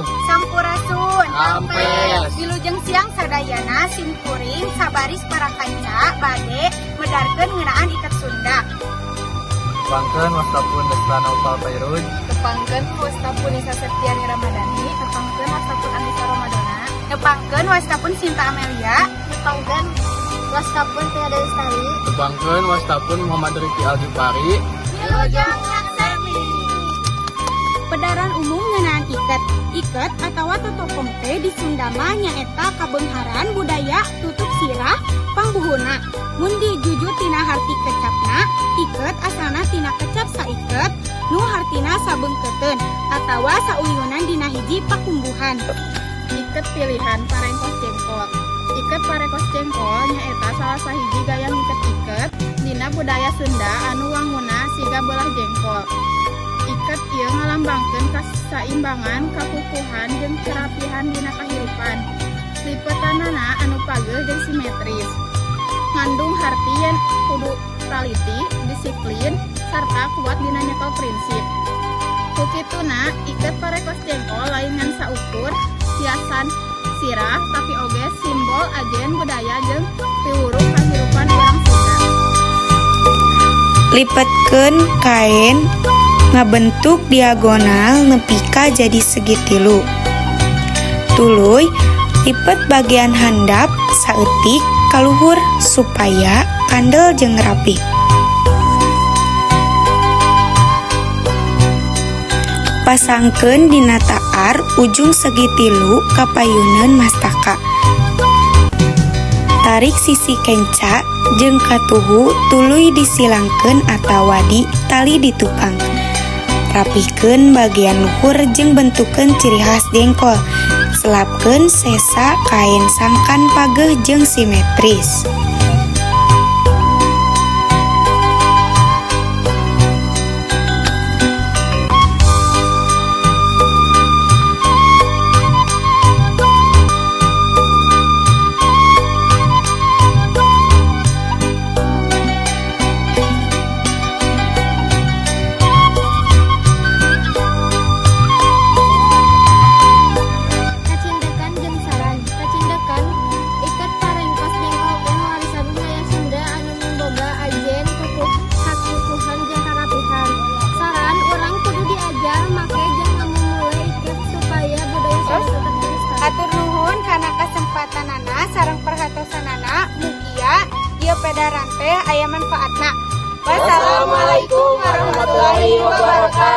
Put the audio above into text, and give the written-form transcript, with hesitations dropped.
Sampurasun. Ampes. Wilujeng siang sadayana simkuring sabaris para kanca bade medarkeun ngeunaan ikat Sunda. Pangkeun wastapun Destana Upal Pairud. Nepangkeun wastapun Nisa Septiani Ramadhani. Nepangkeun wastapun Andika Ramadana. Nepangkeun wastapun Sinta Amelia. Nepangkeun wastapun Tia Lestari. Pangkeun wastapun Muhammad Rifki Aljupari. Wilujeng Laksami. Pedaran umum ngeunaan iket. Iket atawa totopong teh di Sunda mah nyaeta kabeungharan budaya tutup sirah pangbuhuna. Mun dijuju tina harti kecapna, iket asalna tina kecap saiket nu hartina sabeungkeuteun atawa sauyunan dina hiji pakumbuhan. Iket pilihan parengkos jengkol. Iket parengkos jengkol nyaeta salah sahiji gaya ngiket iket dina budaya Sunda anu wangunna siga beulah jengkol. Iket ieu ngalambangkeun kasaimbangan, kakukuhan jeung kerapihan dina kahirupan. Lipetanana anu pageuh jeung simetris. Ngandung harti yen kudu taliti, disiplin, sarta kuat dina nyekel prinsip. Kukituna, iket parekos jengkol lain ngan saukur, hiasan sirah, tapi oge simbol ajen budaya jeung piwuruh kahirupan urang Sunda. Lipetkeun kain ngabentuk diagonal nepi ka jadi segi tilu. Tuluy lipet bagian handap saeutik kaluhur supaya kandel jeung rapih. Pasangkeun dina taar ujung segi tilu ka payuneun mastaka. Tarik sisi kenca jeung katuhu tuluy disilangkeun atawa di tali ditupang. Rapihkeun bagian luhur jeung bentukeun ciri khas jengkol. Selapkeun sesa kain sangkan pageuh jeung simetris. Atur nuhun kana kasempatanana sareng perhatosanana mugia ieu pedaran teh aya manfaatna. Wassalamualaikum warahmatullahi wabarakatuh.